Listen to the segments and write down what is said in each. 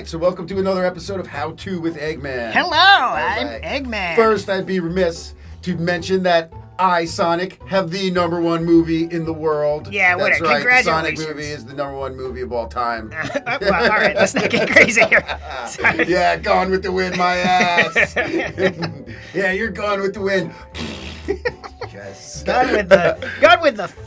right, so welcome to another episode of How To with Eggman. Hello, I'm Eggman. First, I'd be remiss to mention that I, Sonic, have the #1 movie in the world. Yeah, that's right. Congratulations. The Sonic movie is the #1 movie of all time. Well, all right, let's not get crazy here. Sorry. Yeah, Gone with the Wind, my ass. Yeah, you're Gone with the Wind. Yes. Gone with the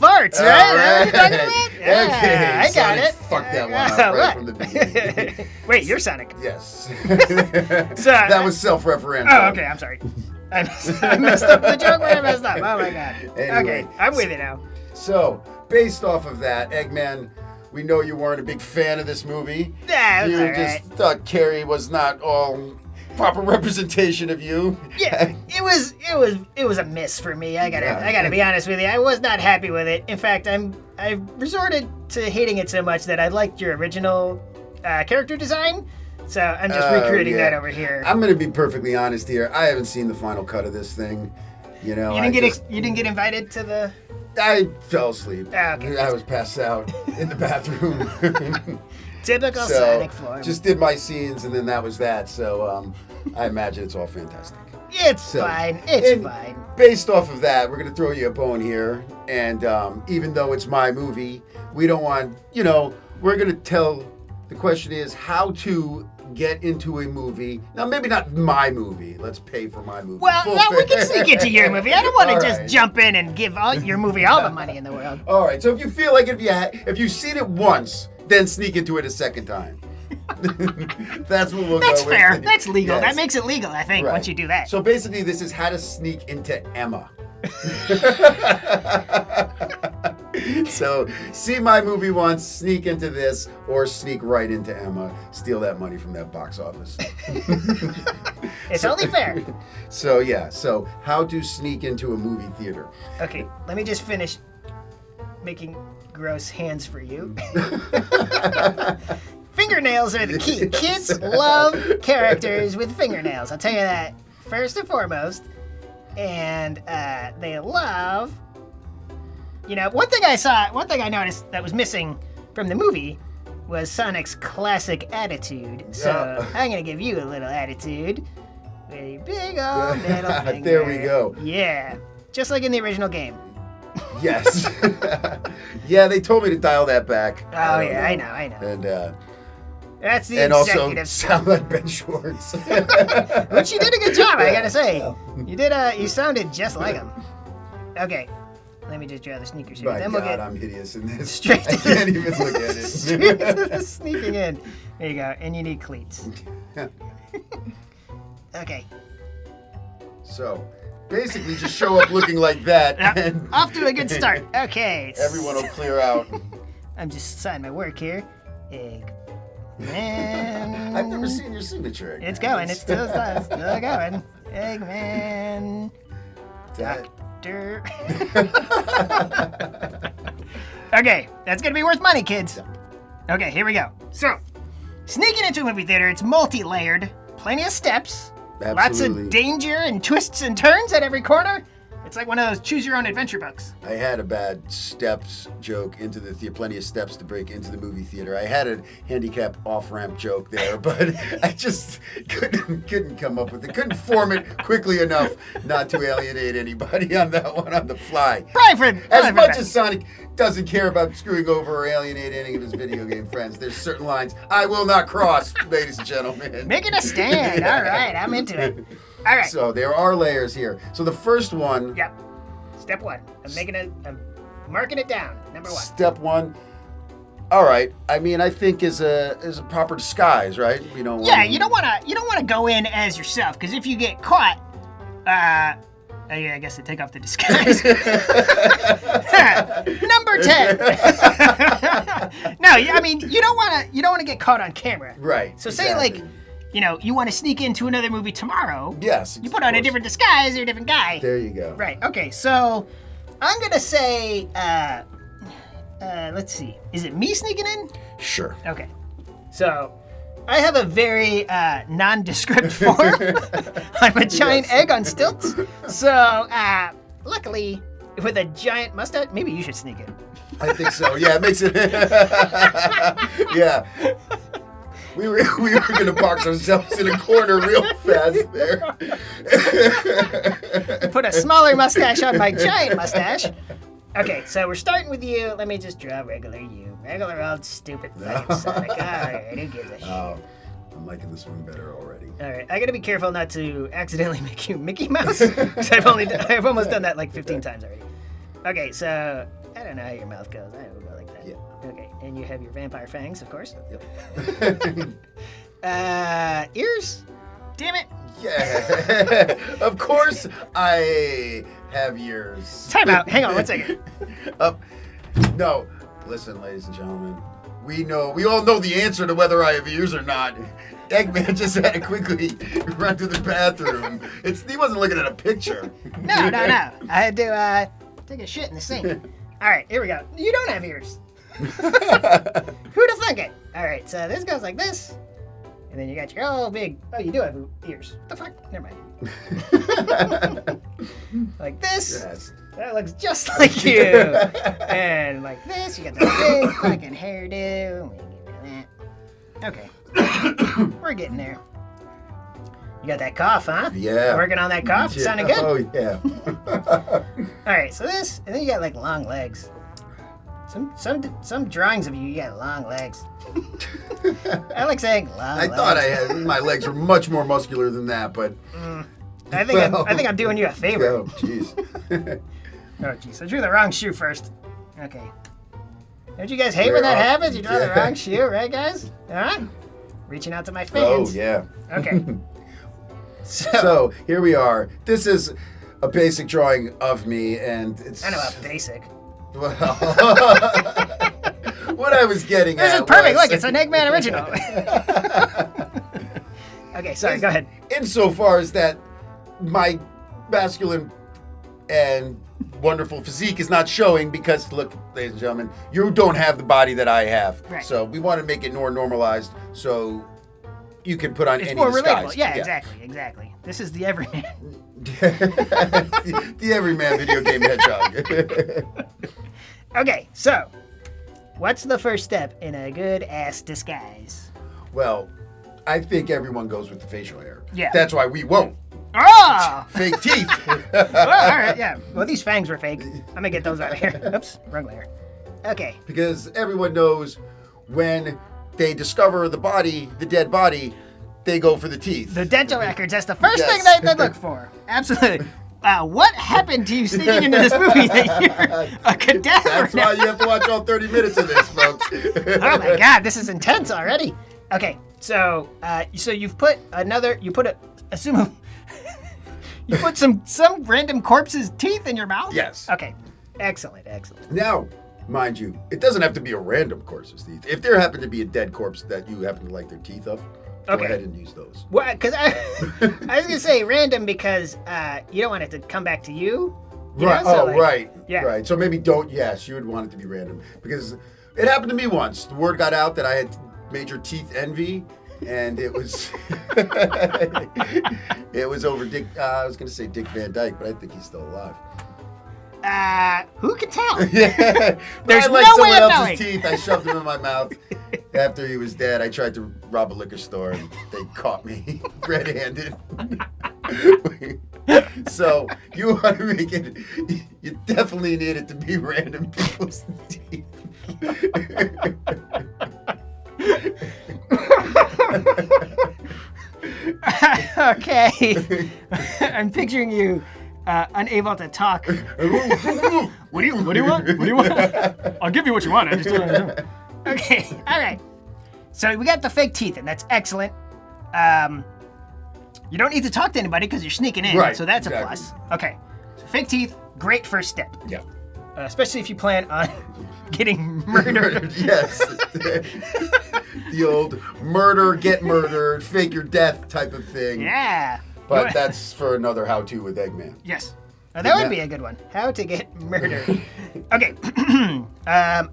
farts, right? Is that what you're talking about? Yeah, Okay, I got Sonic it. Fuck that one up right from the beginning. Wait, you're Sonic. Yes. So, that was self-referential. Oh, okay, I'm sorry. I messed up the joke where I messed up. Oh my god. Anyway, okay, I'm with you now. So, based off of that, Eggman, we know you weren't a big fan of this movie. Yeah, you all just right. thought Carrie was not all proper representation of you. Yeah, it was a miss for me. I gotta be honest with you. I was not happy with it. In fact, I resorted to hating it so much that I liked your original character design. So I'm just recreating that over here. I'm gonna be perfectly honest here. I haven't seen the final cut of this thing. You know, you didn't get invited to the. I fell asleep. Oh, okay. I was passed out in the bathroom. Typical so, Sonic form. Just did my scenes and then that was that. So I imagine it's all fantastic. It's fine. It's fine. Based off of that, we're going to throw you a bone here. And even though it's my movie, we don't want, we're going to tell, the question is how to get into a movie. Now, maybe not my movie. Let's pay for my movie. Well, we can sneak into your movie. I don't want to just jump in and give your movie all the money in the world. All right. So if you feel like if you've seen it once, then sneak into it a second time. That's what we'll go with. That's fair. That's legal. Yes. That makes it legal, I think, once you do that. So basically, this is how to sneak into Emma. So see my movie once, sneak into this, or sneak right into Emma, steal that money from that box office. It's only fair. So how to sneak into a movie theater. Okay, let me just finish making gross hands for you. Fingernails are the key. Kids love characters with fingernails. I'll tell you that first and foremost. And they love, one thing I noticed that was missing from the movie was Sonic's classic attitude. So I'm going to give you a little attitude with a big old middle finger. There we go. Yeah, just like in the original game. Yes. Yeah, they told me to dial that back. Oh, yeah, I know. And that's the and executive. also sound like Ben Schwartz. Which you did a good job, I gotta say. You sounded just like him. Okay, let me just draw the sneakers here. My then God, we'll get I'm hideous in this. straight I can't even look at it. straight to the sneaking in. There you go, and you need cleats. Okay. So, basically, just show up looking like that, and Off to a good start. Okay. everyone will clear out. I'm just signing my work here. Eggman. I've never seen your signature. It's going. It's still going. Eggman. Doctor. Okay, that's gonna be worth money, kids. Okay, here we go. So, sneaking into a movie theater, it's multi-layered, plenty of steps, lots Absolutely. of danger and twists and turns at every corner. It's like one of those choose-your-own-adventure books. I had a bad steps joke into the theater, plenty of steps to break into the movie theater. I had a handicap off-ramp joke there, but I just couldn't come up with it. Couldn't form it quickly enough not to alienate anybody on that one on the fly. As much as Sonic doesn't care about screwing over or alienating any of his video game friends, there's certain lines I will not cross, ladies and gentlemen. Making a stand. All right, I'm into it. All right. So there are layers here. So the first one. Yep. Step one. I'm marking it down. Number one. Step one. All right. I mean, I think is a proper disguise, right? You don't want to go in as yourself, because if you get caught, I guess they take off the disguise. Number 10. No, I mean you don't want to get caught on camera. Right. So exactly. say you want to sneak into another movie tomorrow. Yes. You put on a different disguise, you're a different guy. There you go. Right. Okay. So I'm gonna say, let's see. Is it me sneaking in? Sure. Okay. So I have a very nondescript form. I'm a giant egg on stilts. So luckily, with a giant mustache, maybe you should sneak in. I think so. Yeah, it makes it. Yeah. We were gonna box ourselves in a corner real fast there. Put a smaller mustache on my giant mustache. Okay, so we're starting with you. Let me just draw regular you. Regular old stupid fucking Sonic. Alright, who gives a shit? Oh, I'm liking this one better already. Alright, I gotta be careful not to accidentally make you Mickey Mouse. Because I've almost done that like 15 times already. Okay, so I don't know how your mouth goes. I don't go like that. Yeah. Okay, and you have your vampire fangs, of course. Yep. Ears? Damn it. Yeah. Of course I have ears. Time out. Hang on 1 second. No. Listen, ladies and gentlemen. We all know the answer to whether I have ears or not. Eggman just had to quickly run to the bathroom. He wasn't looking at a picture. No. I had to take a shit in the sink. All right, here we go. You don't have ears. Who'd have thunk it? All right, so this goes like this. And then you got your big... Oh, you do have ears. What the fuck? Never mind. Like this. Yes. That looks just like you. And like this, you got that big fucking hairdo. Okay. We're getting there. You got that cough, huh? Yeah. Working on that cough? Yeah. Sounding good? Oh, yeah. All right, so this, and then you got like long legs. Some drawings of you got long legs. I like saying long legs. I thought my legs were much more muscular than that, but... I think I'm doing you a favor. Oh, jeez. Oh, jeez. I drew the wrong shoe first. Okay. Don't you guys hate when that happens? You draw the wrong shoe, right, guys? Huh? Reaching out to my fans. Oh, yeah. Okay. So, here we are. This is a basic drawing of me, and it's... I know about basic. Well, what I was getting This at is perfect. was... Look, it's an Eggman original. Okay, sorry. Go ahead. Insofar as that my masculine and wonderful physique is not showing because, look, ladies and gentlemen, you don't have the body that I have. Right. So we want to make it more normalized so you can put on It's any more disguise. relatable. Yeah, exactly. This is the everyman. the everyman video game hedgehog. Okay, so what's the first step in a good ass disguise? Well, I think everyone goes with the facial hair. Yeah. That's why we won't. Oh! Fake teeth. Well, all right, yeah. Well, these fangs were fake. I'm gonna get those out of here. Oops, wrong layer. Okay. Because everyone knows when they discover the dead body, they go for the teeth. The dental records, that's the first thing Yes. they look for. Absolutely. What happened to you sneaking into this movie that you're a cadaver That's now? why you have to watch all 30 minutes of this, folks. Oh my god, this is intense already. Okay, so you put some random corpse's teeth in your mouth? Yes. Okay. Excellent. Now, mind you, it doesn't have to be a random corpse's teeth. If there happened to be a dead corpse that you happen to like their teeth of, go ahead and use those. Well, because I was gonna say random because you don't want it to come back to you. Right. So, Right. Yeah. Right. So maybe don't. Yes, you would want it to be random because it happened to me once. The word got out that I had major teeth envy, and it was it was over Dick. I was gonna say Dick Van Dyke, but I think he's still alive. Who can tell? Yeah. There's I like no way someone of else's knowing. teeth. I shoved them in my mouth. After he was dead, I tried to rob a liquor store, and they caught me red-handed. So you want to make it? You definitely need it to be random people's teeth. Okay. I'm picturing you unable to talk. What do you want? I'll give you what you want. I just don't know. Okay. All right. So we got the fake teeth, and that's excellent. You don't need to talk to anybody because you're sneaking in, Right, so that's exactly. a plus. Okay. So fake teeth, great first step. Yeah. Especially if you plan on getting murdered. Yes. The old murder, get murdered, fake your death type of thing. Yeah. But that's for another how-to with Eggman. Yes. That would be a good one. How to get murdered. Okay.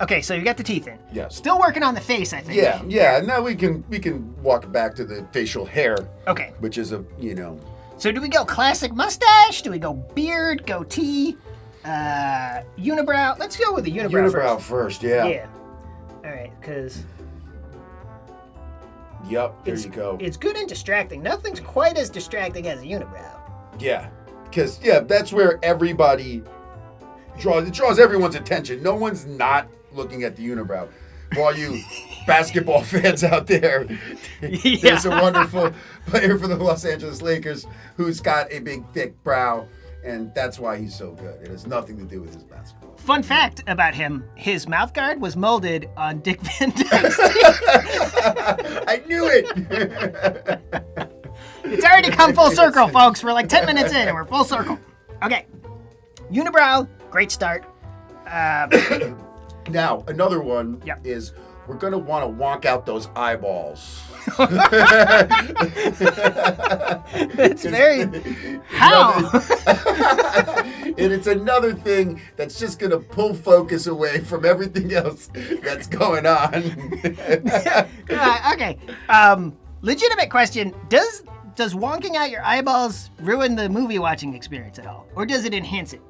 Okay, so you got the teeth in. Yes. Still working on the face, I think. Yeah. Now we can walk back to the facial hair. Okay. Which is So do we go classic mustache? Do we go beard, goatee, unibrow? Let's go with the unibrow unibrow first, yeah. Yeah. All right, because... Yep, there you go. It's good and distracting. Nothing's quite as distracting as a unibrow. Yeah, because, that's where everybody draws everyone's attention. No one's not looking at the unibrow. For all you basketball fans out there, there's a wonderful player for the Los Angeles Lakers who's got a big, thick brow, and that's why he's so good. It has nothing to do with his basketball. Fun fact about him, his mouth guard was molded on Dick Van Dyke's teeth. I knew it! It's already come full circle, folks. We're like 10 minutes in, and we're full circle. Okay. Unibrow, great start. Now, another one Yep. is we're going to want to wonk out those eyeballs. That's very... How? And it's another thing that's just going to pull focus away from everything else that's going on. Okay. Legitimate question. Does wonking out your eyeballs ruin the movie watching experience at all? Or does it enhance it?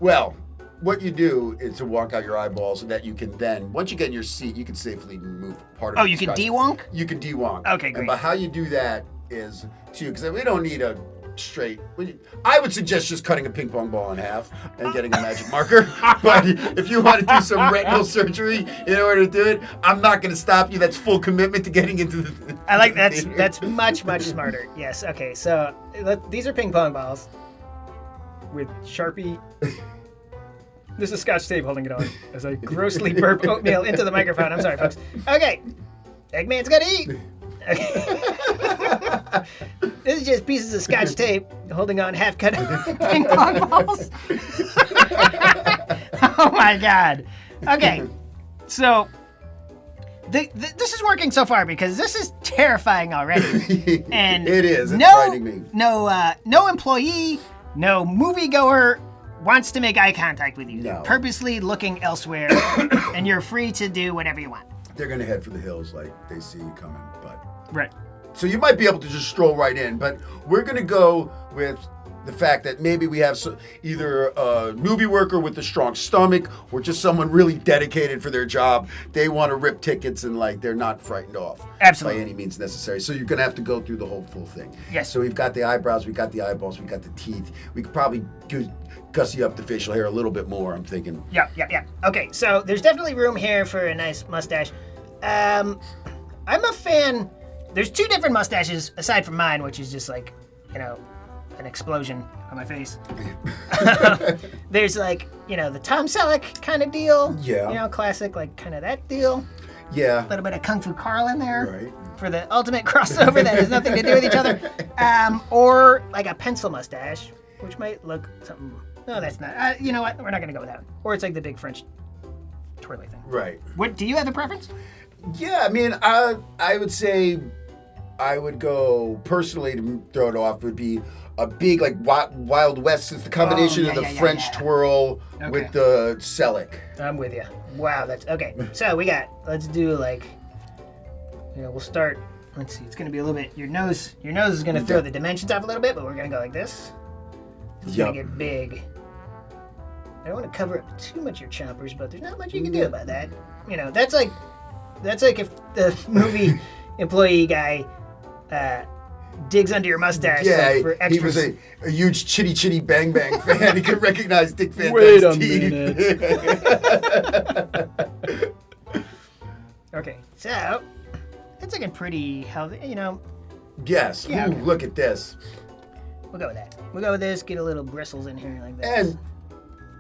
Well, what you do is to wonk out your eyeballs so that you can then, once you get in your seat, you can safely move part of it. Oh, you can de-wonk? You can de-wonk. Okay, great. But how you do that is because we don't need a straight. I would suggest just cutting a ping pong ball in half and getting a magic marker. But if you want to do some retinal surgery in order to do it, I'm not going to stop you. That's full commitment to getting into the. I like that's much smarter. Yes. Okay. So these are ping pong balls with Sharpie. This is Scotch tape holding it on as I grossly burp oatmeal into the microphone. I'm sorry, folks. Okay. Eggman's gotta eat. Okay. This is just pieces of Scotch tape holding on half-cut ping pong balls. Oh my God. Okay. So this is working so far because this is terrifying already. And it is. It's frightening me. No employee, no moviegoer wants to make eye contact with you. No. They're purposely looking elsewhere, and you're free to do whatever you want. They're going to head for the hills like they see you coming, but. Right. So you might be able to just stroll right in, but we're going to go with the fact that maybe we have either a movie worker with a strong stomach or just someone really dedicated for their job. They want to rip tickets and they're not frightened off. Absolutely. By any means necessary. So you're going to have to go through the whole full thing. Yes. So we've got the eyebrows, we've got the eyeballs, we've got the teeth. We could probably gussy up the facial hair a little bit more, I'm thinking. Yeah. Okay, so there's definitely room here for a nice mustache. I'm a fan. There's two different mustaches aside from mine, which is just an explosion on my face. There's the Tom Selleck kind of deal. Yeah. Classic, kind of that deal. Yeah. A little bit of Kung Fu Carl in there. Right. For the ultimate crossover that has nothing to do with each other. Or a pencil mustache, which might look something. No, that's not. You know what? We're not going to go with that one. Or it's the big French twirly thing. Right. What, do you have a preference? Yeah, I mean, I would say I would go, personally, to throw it off, would be a big, Wild West. It's the combination of the French twirl with the Selleck. I'm with you. Wow, that's, okay. So let's do we'll start, let's see, it's going to be a little bit, your nose is going to throw the dimensions off a little bit, but we're going to go like this. It's going to get big. I don't want to cover up too much of your chompers, but there's not much you can do about that. That's like if the movie employee guy digs under your mustache for extras. He was a huge Chitty Chitty Bang Bang fan. He could recognize Dick Van Dyke's teeth. Wait a minute. Okay, so it's looking pretty healthy, Yes. Yeah, Ooh, okay. Look at this. We'll go with that. We'll go with this, get a little bristles in here like this. And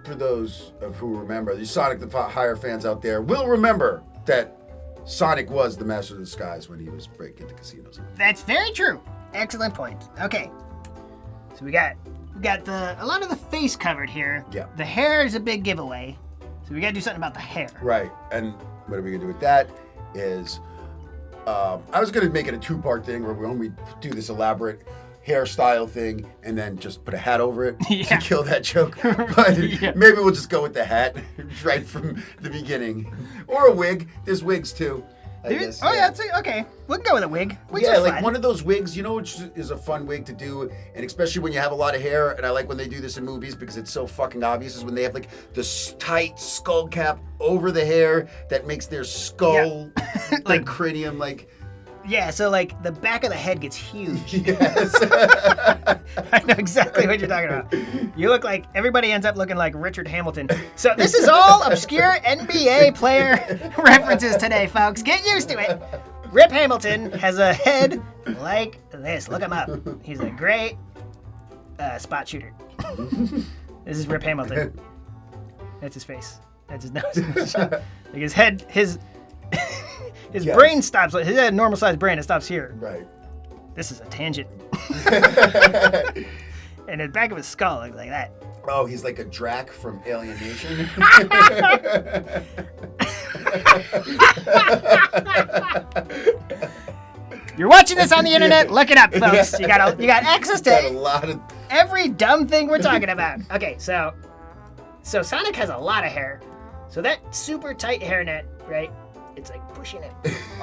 for those of who remember, the Sonic the Higher fans out there will remember that Sonic was the master of the skies when he was breaking the casinos. That's very true. Excellent point. Okay. So we got a lot of the face covered here. Yeah. The hair is a big giveaway. So we got to do something about the hair. Right. And what are we going to do with that is I was going to make it a two-part thing where we do this elaborate hairstyle thing and then just put a hat over it to kill that joke. But maybe we'll just go with the hat right from the beginning. Or a wig. There's wigs too. I guess. Oh yeah, okay. We can go with a wig. Wigs yeah, are like fun. one of those wigs, which is a fun wig to do, and especially when you have a lot of hair, and I like when they do this in movies because it's so fucking obvious, is when they have the tight skull cap over the hair that makes their skull, their cranium, Yeah, so like the back of the head gets huge. Yes. I know exactly what you're talking about. You look like, everybody ends up looking like Richard Hamilton. So this is all obscure NBA player references today, folks. Get used to it. Rip Hamilton has a head like this. Look him up. He's a great spot shooter. This is Rip Hamilton. That's his face. That's his nose. Like his head, his brain stops. His head, normal sized brain, it stops here. Right. This is a tangent. And the back of his skull looks like that. Oh, he's like a Drac from Alien Nation. You're watching this on the internet. Look it up, folks. You got access to Got a lot of... every dumb thing we're talking about. Okay, so Sonic has a lot of hair. So that super tight hairnet, right? It's like pushing it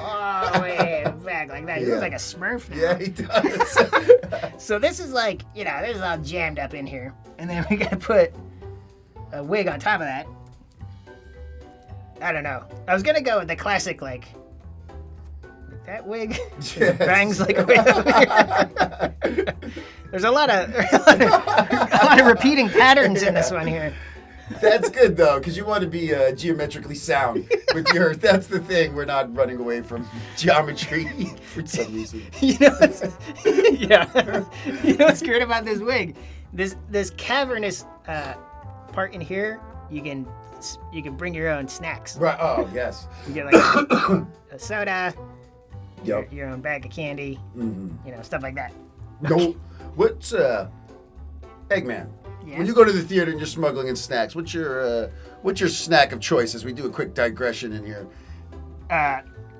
all the way back like that. He looks like a Smurf now. Yeah, he does. So this is like, this is all jammed up in here. And then we gotta put a wig on top of that. I don't know. I was gonna go with the classic, like that wig bangs like a wig. There's a lot of repeating patterns in this one here. That's good though, because you want to be geometrically sound with your. That's the thing. We're not running away from geometry for some reason. Yeah. You know what's great about this wig? This cavernous part in here, you can bring your own snacks. Right. Oh yes. You get like a soda. Yep. Your own bag of candy. Mm-hmm. Stuff like that. No. What's Eggman? Yes? When you go to the theater and you're smuggling in snacks, what's your snack of choice? As we do a quick digression in here.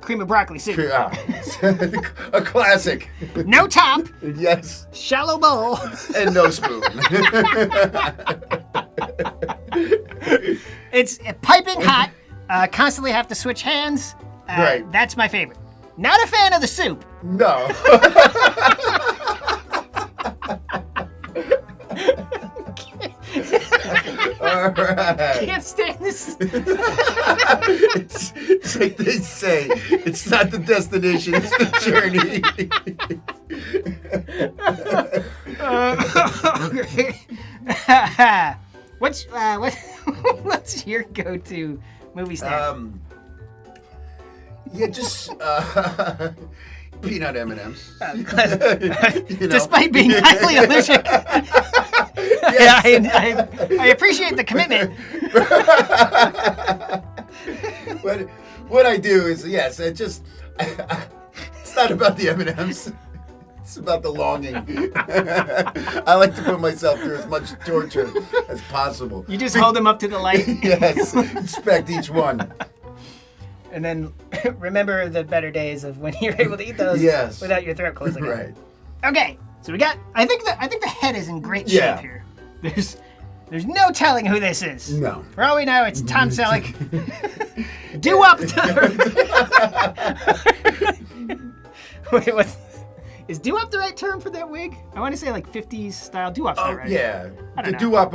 Cream of broccoli soup. A classic. No top. Yes. Shallow bowl. And no spoon. It's piping hot. Constantly have to switch hands. Right. That's my favorite. Not a fan of the soup. No. All right. Can't stand this. It's like they say, it's not the destination, it's the journey. What's your go-to movie snack? Yeah, just peanut M&Ms. Despite being highly allergic. Yes. I appreciate the commitment. What I do is, yes, it's not about the M&Ms. It's about the longing. I like to put myself through as much torture as possible. You just hold them up to the light. Yes, inspect each one. And then remember the better days of when you're able to eat those without your throat closing. Right. Okay, so we got. I think the head is in great shape here. There's no telling who this is. No. For all we know, it's Tom Selleck. Do up. Wait, what? Is do up the right term for that wig? I want to say like 50s style do up. Oh right? yeah. I don't know. Do up.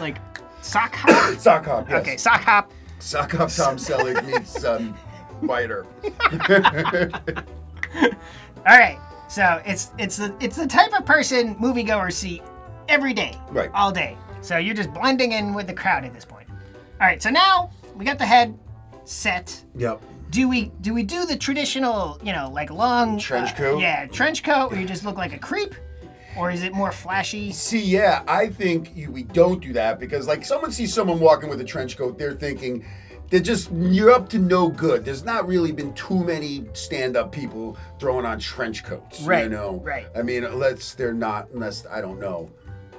Like sock hop. Sock hop. Yes. Okay, sock hop. Sock hop. Tom Selleck meets Biter. All right. So it's the type of person moviegoers see every day, right? All day. So you're just blending in with the crowd at this point. All right. So now we got the head set. Yep. Do we do the traditional, like long trench coat? Yeah, trench coat, where you just look like a creep, or is it more flashy? See, yeah, I think we don't do that because, like, someone sees someone walking with a trench coat, they're thinking. You're up to no good. There's not really been too many stand-up people throwing on trench coats. Right. Right. I mean, unless I don't know.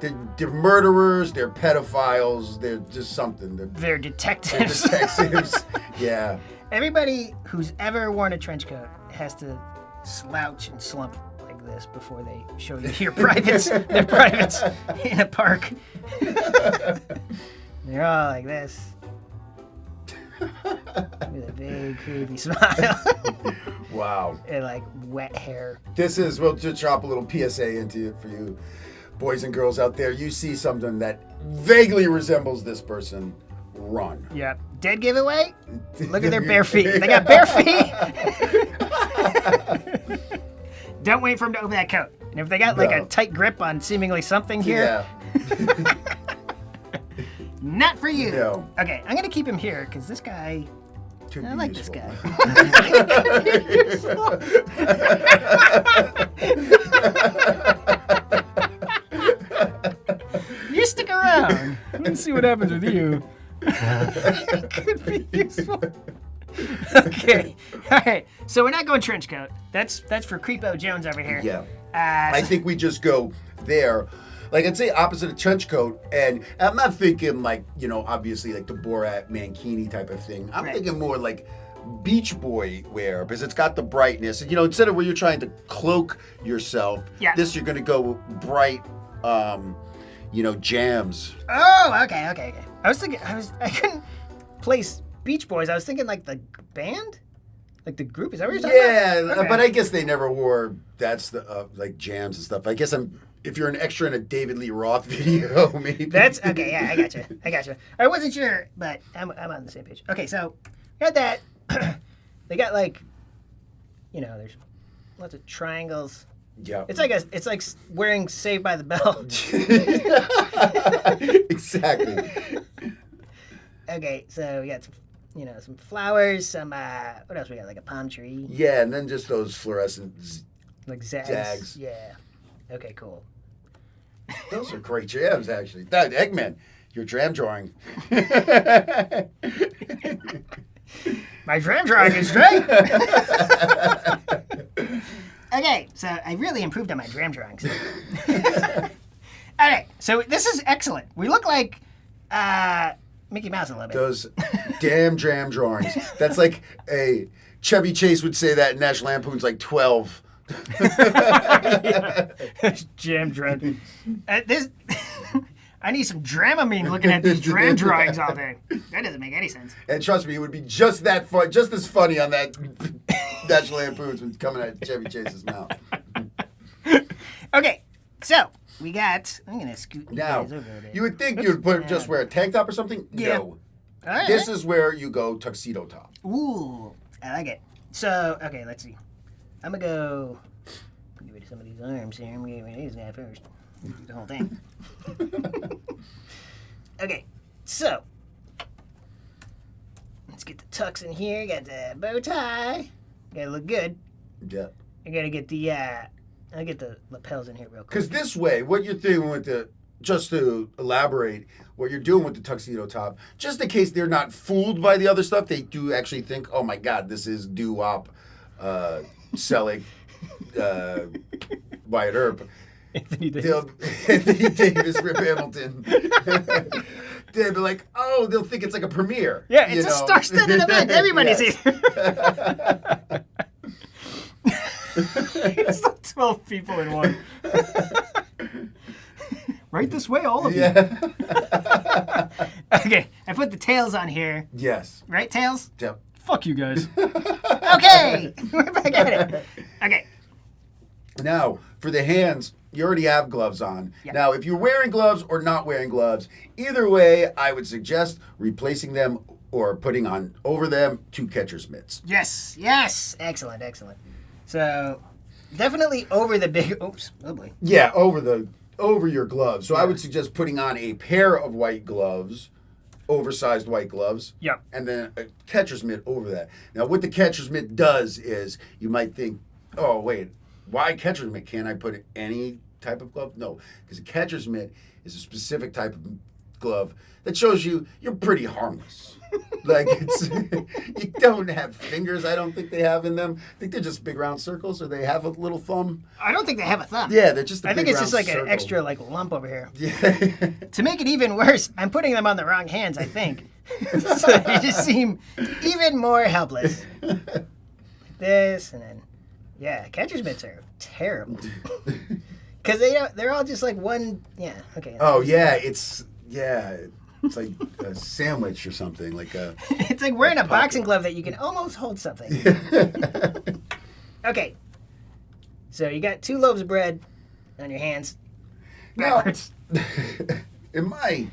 They're murderers, they're pedophiles, they're just something. They're detectives. They're detectives. Yeah. Everybody who's ever worn a trench coat has to slouch and slump like this before they show you your privates. Their privates in a park. They're all like this. With a big creepy smile. Wow. And like wet hair. We'll just drop a little PSA into it for you boys and girls out there. You see something that vaguely resembles this person, run. Yep. Dead giveaway? Look at their bare feet. They got bare feet. Don't wait for them to open that coat. And if they got like a tight grip on seemingly something here, not for you. No. Okay, I'm gonna keep him here because this guy. I like this guy. You stick around. Let's see what happens with you. Could be useful. Okay. All right. So we're not going trench coat. That's for Creepo Jones over here. Yeah. I think we just go there. Like, I'd say opposite of trench coat, and I'm not thinking like, obviously like the Borat Mankini type of thing. I'm thinking more like Beach Boy wear, because it's got the brightness. And, instead of where you're trying to cloak yourself, this you're going to go bright, jams. Oh, okay. I was thinking, I couldn't place Beach Boys. I was thinking like the band? Like the group? Is that what you're talking about? Yeah, but I guess they never wore, that's the, like jams and stuff. I guess if you're an extra in a David Lee Roth video, maybe. That's, okay, yeah, I gotcha. I wasn't sure, but I'm on the same page. Okay, so, got that. They got like, there's lots of triangles. Yeah. It's like wearing Saved by the Bell. Exactly. Okay, so we got some flowers, some what else we got? Like a palm tree. Yeah, and then just those fluorescent like zags. Zags. Yeah. Okay, cool. Those are great jams, actually. That Eggman, your dram drawing. My dram drawing is great. Okay, so I really improved on my dram drawings. All right, so this is excellent. We look like Mickey Mouse a little bit. Those damn dram drawings. That's like a Chevy Chase would say that in National Lampoon's like 12. Jam drawing. I need some Dramamine looking at these dram drawings all day. That doesn't make any sense. And trust me, it would be just that fun, just as funny on that National Lampoon's when coming out of Chevy Chase's mouth. Okay, so we got. I'm gonna scoot you now. guys over there. You would think you'd just wear a tank top or something. Yeah. No. All right. This is where you go tuxedo top. Ooh, I like it. So, okay, let's see. I'm gonna go. Get rid of some of these arms here. I'm gonna get rid of these guys first. The whole thing. Okay, so let's get the tux in here. Got the bow tie. Gotta look good. Yeah. I gotta get the I'll get the lapels in here real quick. Because this way, what you're doing with just to elaborate, what you're doing with the tuxedo top, just in case they're not fooled by the other stuff, they do actually think, oh my God, this is doo-wop, Selig, Wyatt Earp. Anthony Davis. Anthony Davis, Rip Hamilton. They'll be like, oh, they'll think it's like a premiere. Yeah, it's a star-studded event. Everybody's here. It's like 12 people in one. Right this way, all of you. Okay, I put the tails on here. Yes. Right, tails? Yep. Fuck you guys. Okay, we're back at it. Okay. Now, for the hands, you already have gloves on. Yep. Now, if you're wearing gloves or not wearing gloves, either way, I would suggest replacing them or putting on over them 2 catcher's mitts. Yes, excellent. So, definitely over the big. Oops, oh boy. Yeah, over your gloves. So I would suggest putting on a pair of white gloves, oversized white gloves. Yep. And then a catcher's mitt over that. Now, what the catcher's mitt does is you might think, oh, wait, why catcher's mitt? Can't I put any type of glove? No, because a catcher's mitt is a specific type of glove that shows you're pretty harmless. Like, you don't have fingers, I don't think they have in them. I think they're just big round circles, or they have a little thumb. I don't think they have a thumb. Yeah, they're just a I big think it's round just like circle. an extra lump over here. Yeah. To make it even worse, I'm putting them on the wrong hands, I think. So you just seem even more helpless. Like this, and then, yeah, catcher's mitts are terrible. Because they're all just like one, yeah, okay. Oh, yeah, it's like a sandwich or something. It's like wearing a boxing glove that you can almost hold something. Okay. So you got 2 loaves of bread on your hands. Now, Backwards. in my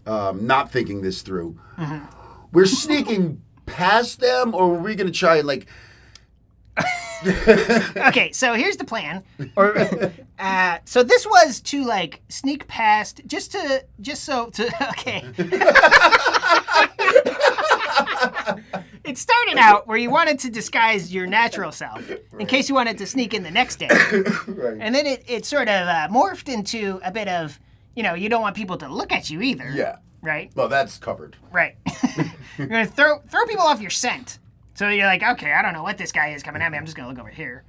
not thinking this through. We're sneaking past them, or were we going to try and like... Okay, so here's the plan. So this was to like sneak past, okay. It started out where you wanted to disguise your natural self in case you wanted to sneak in the next day. Right. And then it sort of morphed into a bit of, you don't want people to look at you either. Yeah. Right? Well, that's covered. Right. You're going to throw people off your scent. So you're like, okay, I don't know what this guy is coming at me. I'm just going to look over here.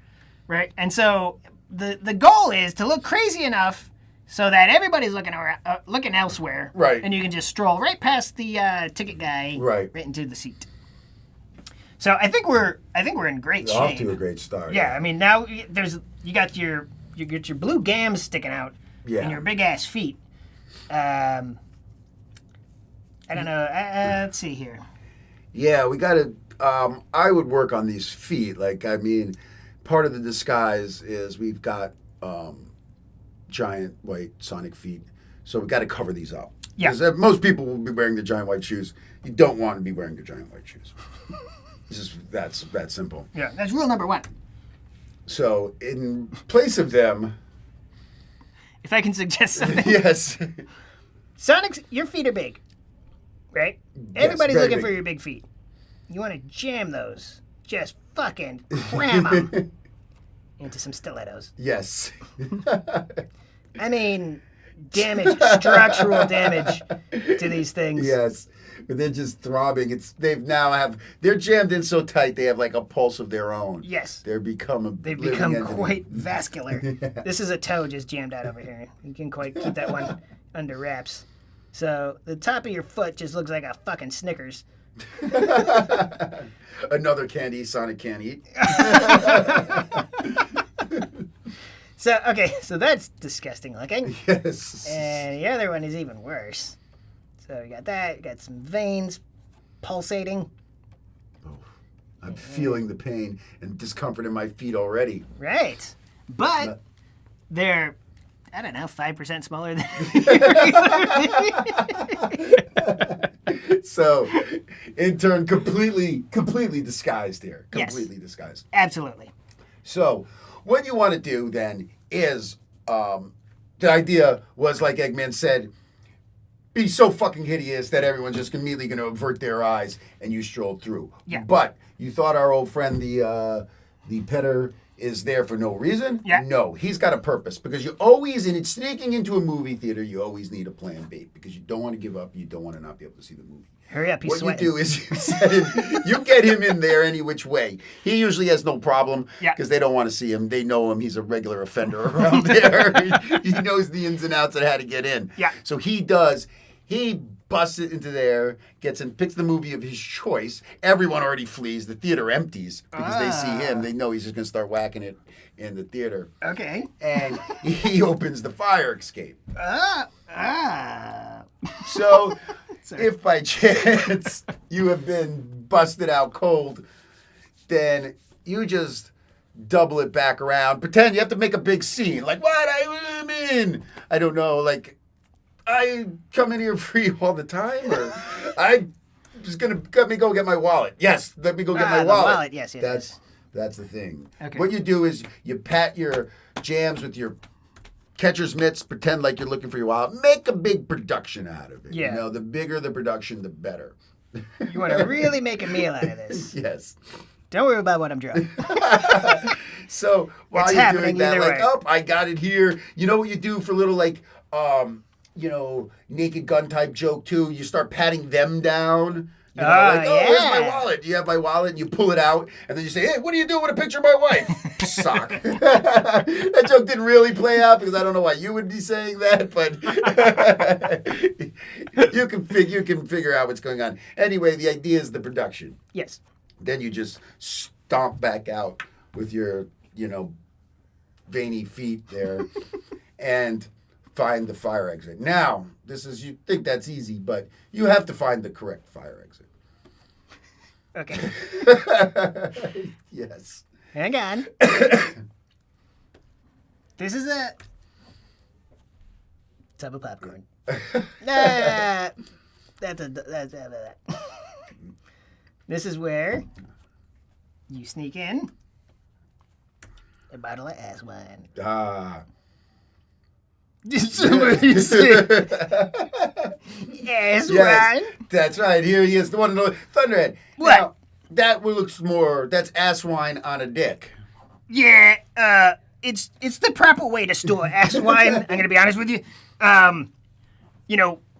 Right? And so the goal is to look crazy enough so that everybody's looking elsewhere. Right. And you can just stroll right past the ticket guy. Right into the seat. So I think we're in great shape. Off to a great start. Yeah, I mean now you got your blue gams sticking out. Yeah. And your big ass feet. I don't know. Let's see here. Yeah, we got to. I would work on these feet. Like, I mean, part of the disguise is we've got giant white Sonic feet, so we got to cover these up. Yeah. Because most people will be wearing the giant white shoes. You don't want to be wearing the giant white shoes. That's that simple. Yeah, that's rule number 1. So in place of them, if I can suggest something. Yes. Sonic's, your feet are big, right? Yes, Everybody's very looking big. for your big feet. You want to jam those, just fucking cram them into some stilettos. Yes. I mean, structural damage to these things. Yes. But they're just throbbing. They're jammed in so tight they have like a pulse of their own. Yes. They've become quite vascular. Yeah. This is a toe just jammed out over here. You can quite keep that one under wraps. So the top of your foot just looks like a fucking Snickers. Another candy Sonic can't eat. So that's disgusting looking. Yes. And the other one is even worse. So you got that. You got some veins pulsating. Oh, I'm feeling the pain and discomfort in my feet already. Right. But they're, I don't know, 5% smaller than So, in turn, completely disguised here. Completely Yes. disguised. Absolutely. So, what you want to do then is, the idea was, like Eggman said, be so fucking hideous that everyone's just immediately going to avert their eyes and you stroll through. Yeah. But you thought our old friend, the Petter, is there for no reason? Yeah. No, he's got a purpose because you always, in sneaking into a movie theater, you always need a plan B because you don't want to give up. You don't want to not be able to see the movie. Hurry up, he's What sweating. you do is you get him in there any which way. He usually has no problem because they don't want to see him. They know him. He's a regular offender around there. He knows the ins and outs of how to get in. Yeah. So he does. He busts it into there, gets in, picks the movie of his choice. Everyone already flees. The theater empties because they see him. They know he's just going to start whacking it in the theater. Okay. And he opens the fire escape. Ah. So, if by chance you have been busted out cold, then you just double it back around. Pretend you have to make a big scene. Like, what? I'm in. I don't know. Like, I come in here free all the time? Or I just going to let me go get my wallet. Yes, let me go get my the wallet. wallet. Yes. That's the thing. Okay. What you do is you pat your jams with your catcher's mitts, pretend like you're looking for your wallet. Make a big production out of it. Yeah. You know, the bigger the production, the better. You want to really make a meal out of this. Yes. Don't worry about what I'm drawing. So while It's you're happening doing that, either like, way. oh, I got it here. You know what you do for little, like, Naked Gun type joke, too? You start patting them down. You know, where's my yeah. wallet? You have my wallet, and you pull it out, and then you say, hey, what do you do with a picture of my wife? Sock. That joke didn't really play out because I don't know why you would be saying that, but you can figure out what's going on. Anyway, the idea is the production. Yes. Then you just stomp back out with your, veiny feet there and find the fire exit. Now, you think that's easy, but you have to find the correct fire exit. Okay. Yes. Hang on. This is a tub of popcorn. This is where you sneak in a bottle of ass wine. Did somebody say ass wine? That's right. Here he is, the one and only Thunderhead. What? Now, that looks more. That's ass wine on a dick. Yeah, it's the proper way to store ass wine. I'm gonna be honest with you.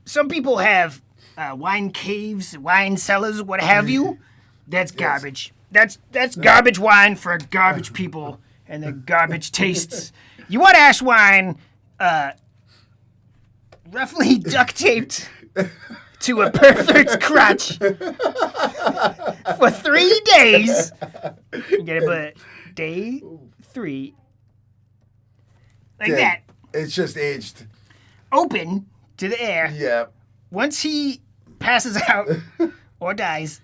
Some people have wine caves, wine cellars, what have you. That's garbage. That's garbage wine for garbage people and their garbage tastes. You want ass wine, roughly duct taped to a pervert's crotch for 3 days. You get it, but day 3, like that. It's just aged. Open to the air. Yeah. Once he passes out or dies,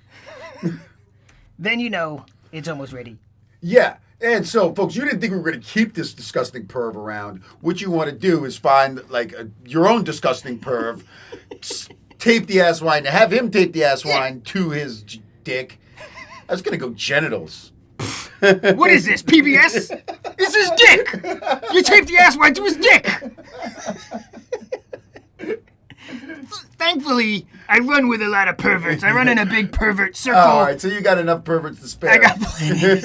then you know it's almost ready. Yeah. And so, folks, you didn't think we were going to keep this disgusting perv around. What you want to do is find, like, your own disgusting perv, tape the ass wine, have him tape the ass wine to his dick. I was going to go genitals. What is this, PBS? It's his dick! You taped the ass wine to his dick! Thankfully, I run with a lot of perverts. I run in a big pervert circle. All right, so you got enough perverts to spare. I got plenty.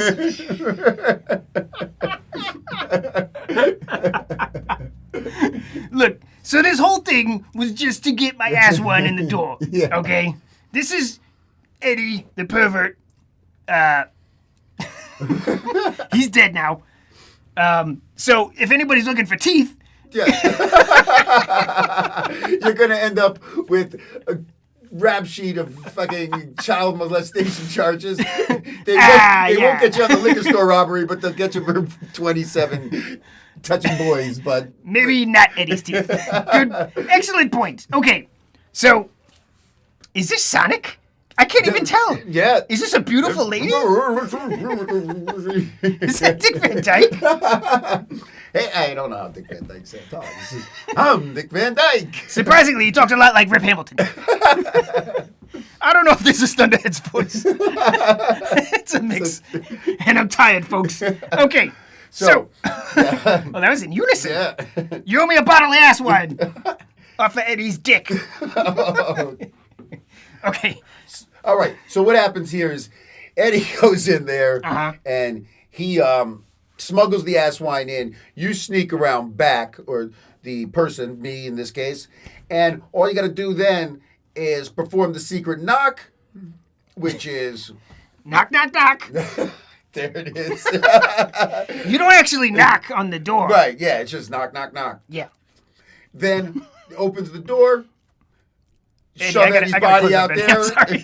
Look, so this whole thing was just to get my ass wine in the door. Yeah. Okay? This is Eddie, the pervert. He's dead now. So if anybody's looking for teeth, Yeah. You're going to end up with a rap sheet of fucking child molestation charges. They won't get you on the liquor store robbery, but they'll get you for 27 touching boys. But maybe not Eddie's teeth. Good, excellent point. Okay, so is this Sonic? I can't even tell. Yeah. Is this a beautiful lady? Is that Dick Van Dyke? Hey, I don't know how Dick Van Dyke talks. I'm Dick Van Dyke. Surprisingly, he talks a lot like Rip Hamilton. I don't know if this is Thunderhead's voice. It's a mix. And I'm tired, folks. Okay, so yeah. well, that was in unison. Yeah. You owe me a bottle of ass wine off of Eddie's dick. Okay. All right. So what happens here is Eddie goes in there and he smuggles the ass wine in. You sneak around back, or the person, me in this case, and all you got to do then is perform the secret knock, which is knock, knock, knock. There it is. You don't actually knock on the door. Right. Yeah. It's just knock, knock, knock. Yeah. Then opens the door. Eddie, Shove Eddie's body out there. I'm sorry.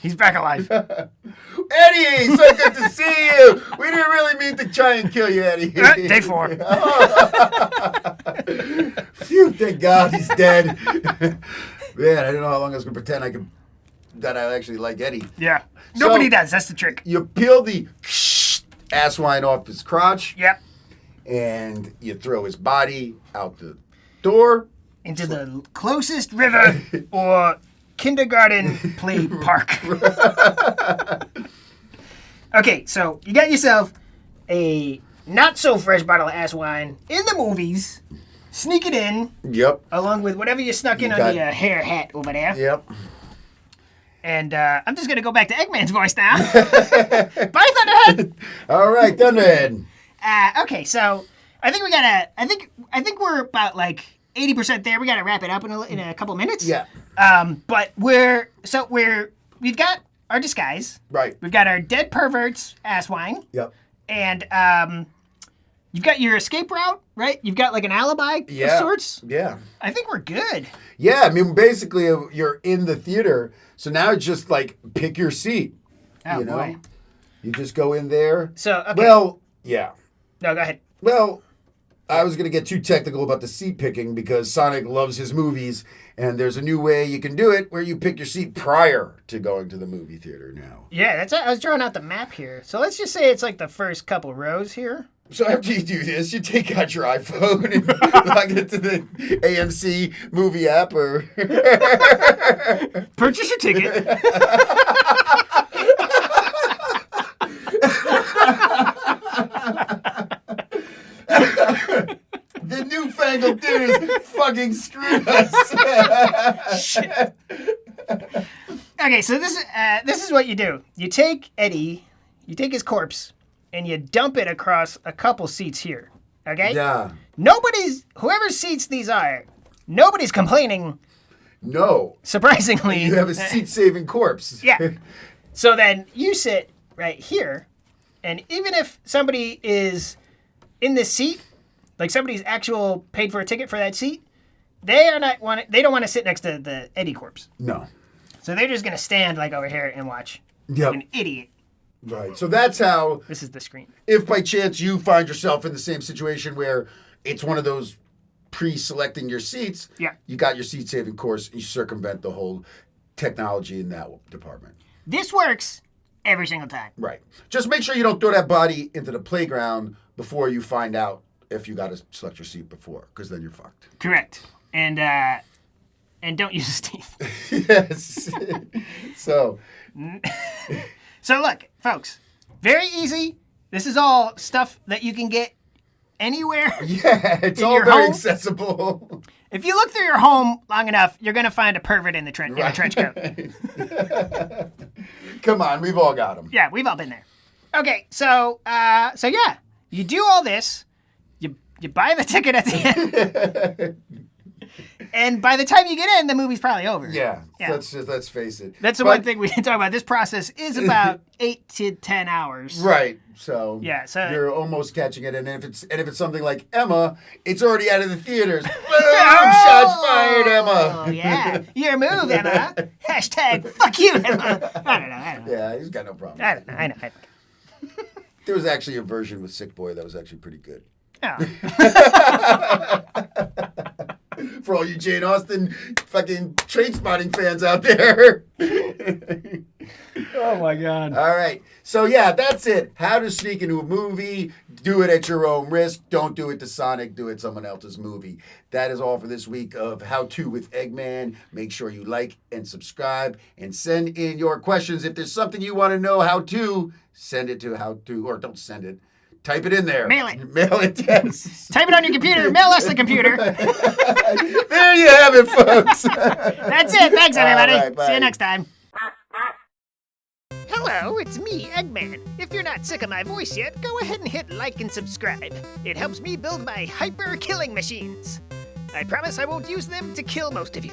He's back alive. Eddie, so good to see you. We didn't really mean to try and kill you, Eddie. Day 4. Phew, thank God he's dead. Man, I didn't know how long I was going to pretend that I actually like Eddie. Yeah. Nobody does. That's the trick. You peel the ass wine off his crotch. Yep. And you throw his body out the door. Into the closest river or kindergarten play park. Okay, so you got yourself a not-so-fresh bottle of ass wine in the movies. Sneak it in. Yep. Along with whatever you snuck in under your hair hat over there. Yep. And I'm just going to go back to Eggman's voice now. Bye, Thunderhead! All right, Thunderhead. Okay, so I think we gotta. I think we're about like 80% there. We gotta wrap it up in a couple minutes. Yeah. But we've got our disguise. Right. We've got our dead perverts ass wine. Yep. And you've got your escape route, right? You've got like an alibi of sorts. Yeah. I think we're good. Yeah, I mean, basically, you're in the theater, so now it's just like pick your seat. Oh, you know? boy. You just go in there. So, okay. Well, yeah. No, go ahead. Well, I was going to get too technical about the seat picking because Sonic loves his movies, and there's a new way you can do it where you pick your seat prior to going to the movie theater now. Yeah, I was drawing out the map here. So let's just say it's like the first couple rows here. So after you do this, you take out your iPhone and log into the AMC movie app or Purchase your ticket. The newfangled theaters fucking screwed us. Shit. Okay, so this is what you do. You take Eddie, you take his corpse, and you dump it across a couple seats here. Okay? Yeah. Whoever seats these are, nobody's complaining. No. Surprisingly. You have a seat-saving corpse. Yeah. So then you sit right here, and even if somebody is in this seat, like somebody's actual paid for a ticket for that seat, they don't want to sit next to the Eddie corpse. No. So they're just gonna stand like over here and watch. Yep. Like an idiot. Right. So that's how. This is the screen. If by chance you find yourself in the same situation where it's one of those pre-selecting your seats, Yeah. you got your seat-saving course, and you circumvent the whole technology in that department. This works every single time. Right. Just make sure you don't throw that body into the playground before you find out if you got to select your seat before, because then you're fucked. Correct. And don't use his teeth. Yes. So look, folks, very easy. This is all stuff that you can get anywhere. yeah, it's In all your very home? accessible. If you look through your home long enough, you're gonna find a pervert in the in a trench coat. Come on, we've all got them. Yeah, we've all been there. Okay, so yeah, you do all this. You buy the ticket at the end. And by the time you get in, the movie's probably over. Yeah. Let's face it. That's the one thing we didn't talk about. This process is about 8 to 10 hours. Right. So yeah, so you're almost catching it, and if it's something like Emma, it's already out of the theaters. Boom! Shots fired, Emma. Oh yeah, your move, Emma. Hashtag fuck you, Emma. I don't know. Yeah, he's got no problem. I know. There was actually a version with Sick Boy that was actually pretty good. Oh. For all you Jane Austen fucking Trainspotting fans out there. Oh my God. All right. So yeah, that's it. How to sneak into a movie. Do it at your own risk. Don't do it to Sonic. Do it someone else's movie. That is all for this week of How To with Eggman. Make sure you like and subscribe and send in your questions. If there's something you want to know how to, send it to how to, or don't send it. Type it in there. Mail it. Mail it, yes. Type it on your computer. Mail us the computer. There you have it, folks. That's it. Thanks, everybody. All right, bye. See you next time. Hello, it's me, Eggman. If you're not sick of my voice yet, go ahead and hit like and subscribe. It helps me build my hyper killing machines. I promise I won't use them to kill most of you.